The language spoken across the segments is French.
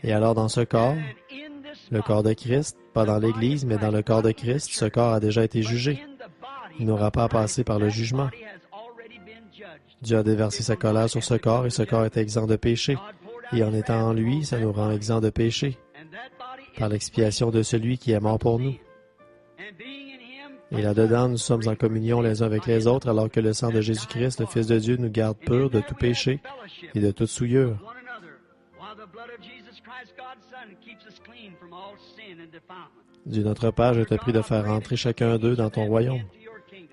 Et alors dans ce corps, le corps de Christ, pas dans l'Église, mais dans le corps de Christ, ce corps a déjà été jugé. Il n'aura pas à passer par le jugement. Dieu a déversé sa colère sur ce corps et ce corps est exempt de péché. Et en étant en lui, ça nous rend exempt de péché, par l'expiation de celui qui est mort pour nous. Et là-dedans, nous sommes en communion les uns avec les autres, alors que le sang de Jésus-Christ, le Fils de Dieu, nous garde purs de tout péché et de toute souillure. Dieu notre Père, je te prie de faire entrer chacun d'eux dans ton royaume.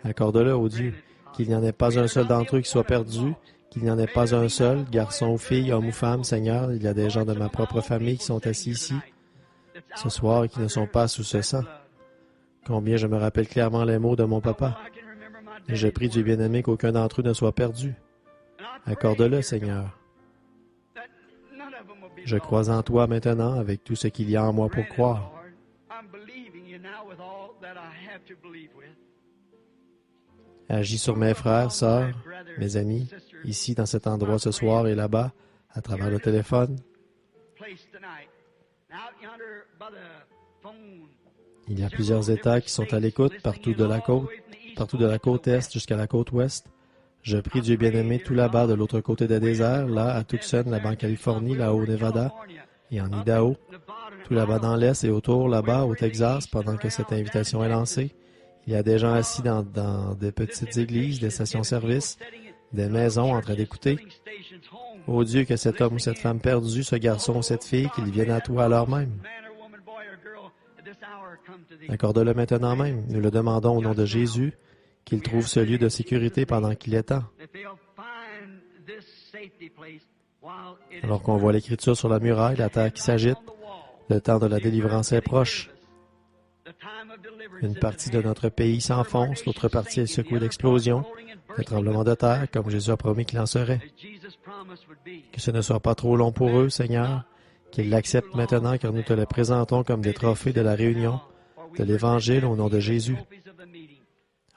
Accorde-le, ô Dieu, qu'il n'y en ait pas un seul d'entre eux qui soit perdu, qu'il n'y en ait pas un seul, garçon ou fille, homme ou femme, Seigneur. Il y a des gens de ma propre famille qui sont assis ici ce soir et qui ne sont pas sous ce sang. Combien je me rappelle clairement les mots de mon papa. Et je prie, Dieu bien-aimé, qu'aucun d'entre eux ne soit perdu. Accorde-le, Seigneur. Je crois en toi maintenant avec tout ce qu'il y a en moi pour croire. Agis sur mes frères, sœurs, mes amis, ici dans cet endroit ce soir et là-bas, à travers le téléphone. Il y a plusieurs États qui sont à l'écoute partout de la côte est jusqu'à la côte ouest. Je prie Dieu bien-aimé tout là-bas de l'autre côté des déserts, là à Tucson, là-bas en Californie, là au Nevada et en Idaho, tout là-bas dans l'est et autour, là-bas au Texas, pendant que cette invitation est lancée. Il y a des gens assis dans des petites églises, des stations-service, des maisons en train d'écouter. Ô Dieu, que cet homme ou cette femme perdue, ce garçon ou cette fille, qu'ils viennent à toi à l'heure même. Accorde-le maintenant même. Nous le demandons au nom de Jésus, qu'il trouve ce lieu de sécurité pendant qu'il est temps. Alors qu'on voit l'Écriture sur la muraille, la terre qui s'agite, le temps de la délivrance est proche. Une partie de notre pays s'enfonce, l'autre partie est secouée d'explosions, de tremblements de terre, comme Jésus a promis qu'il en serait. Que ce ne soit pas trop long pour eux, Seigneur, qu'ils l'acceptent maintenant, car nous te le présentons comme des trophées de la réunion, de l'Évangile au nom de Jésus.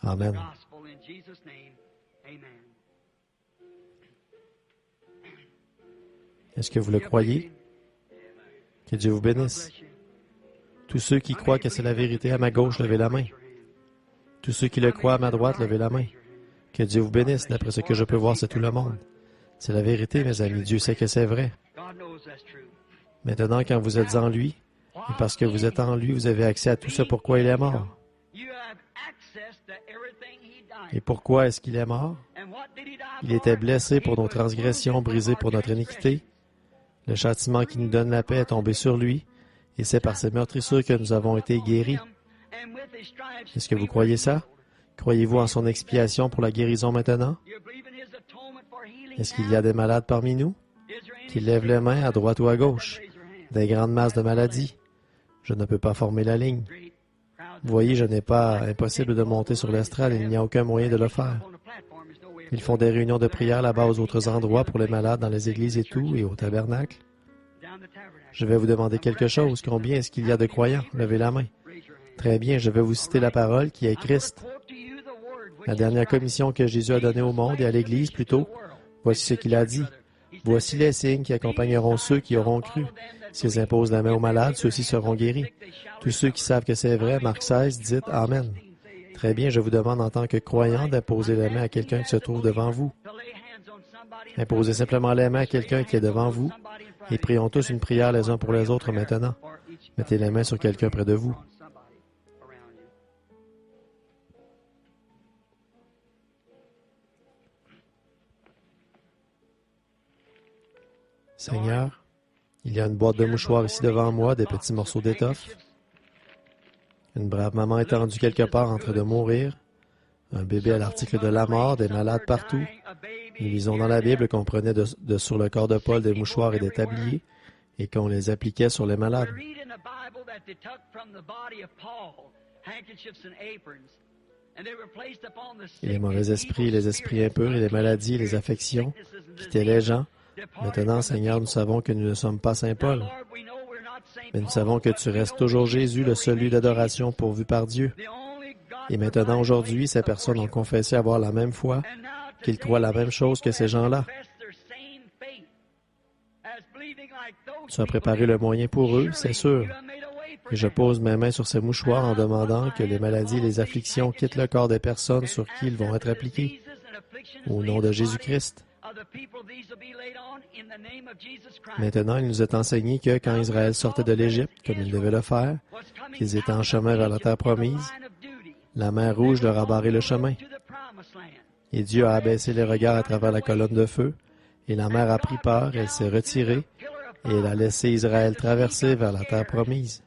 Amen. Est-ce que vous le croyez? Que Dieu vous bénisse. Tous ceux qui croient que c'est la vérité à ma gauche, levez la main. Tous ceux qui le croient à ma droite, levez la main. Que Dieu vous bénisse. D'après ce que je peux voir, c'est tout le monde. C'est la vérité, mes amis. Dieu sait que c'est vrai. Maintenant, quand vous êtes en lui, et parce que vous êtes en lui, vous avez accès à tout ce pourquoi il est mort. Et pourquoi est-ce qu'il est mort? Il était blessé pour nos transgressions, brisé pour notre iniquité. Le châtiment qui nous donne la paix est tombé sur lui, et c'est par ses meurtrissures que nous avons été guéris. Est-ce que vous croyez ça? Croyez-vous en son expiation pour la guérison maintenant? Est-ce qu'il y a des malades parmi nous? Qu'ils lèvent les mains à droite ou à gauche. Des grandes masses de maladies. Je ne peux pas former la ligne. Vous voyez, je n'ai pas impossible de monter sur l'estrade et il n'y a aucun moyen de le faire. Ils font des réunions de prière là-bas aux autres endroits pour les malades dans les églises et tout, et au tabernacle. Je vais vous demander quelque chose. Combien est-ce qu'il y a de croyants? Levez la main. Très bien, je vais vous citer la parole qui est Christ. La dernière commission que Jésus a donnée au monde et à l'Église plutôt, voici ce qu'il a dit. Voici les signes qui accompagneront ceux qui auront cru. S'ils imposent la main aux malades, ceux-ci seront guéris. Tous ceux qui savent que c'est vrai, Marc 16, dites Amen. Très bien, je vous demande en tant que croyant d'imposer la main à quelqu'un qui se trouve devant vous. Imposez simplement la main à quelqu'un qui est devant vous et prions tous une prière les uns pour les autres maintenant. Mettez les mains sur quelqu'un près de vous. Seigneur, il y a une boîte de mouchoirs ici devant moi, des petits morceaux d'étoffe. Une brave maman étendue quelque part en train de mourir. Un bébé à l'article de la mort, des malades partout. Nous lisons dans la Bible qu'on prenait de sur le corps de Paul des mouchoirs et des tabliers et qu'on les appliquait sur les malades. Et les mauvais esprits, les esprits impurs et les maladies et les affections quittaient les gens. Maintenant, Seigneur, nous savons que nous ne sommes pas Saint Paul, mais nous savons que tu restes toujours Jésus, le seul lieu d'adoration pourvu par Dieu. Et maintenant, aujourd'hui, ces personnes ont confessé avoir la même foi, qu'ils croient la même chose que ces gens-là. Tu as préparé le moyen pour eux, c'est sûr. Et je pose mes mains sur ces mouchoirs en demandant que les maladies et les afflictions quittent le corps des personnes sur qui ils vont être appliqués. Au nom de Jésus-Christ. Maintenant, il nous est enseigné que quand Israël sortait de l'Égypte, comme il devait le faire, qu'ils étaient en chemin vers la terre promise, la mer Rouge leur a barré le chemin. Et Dieu a abaissé les regards à travers la colonne de feu, et la mer a pris peur, elle s'est retirée, et elle a laissé Israël traverser vers la terre promise.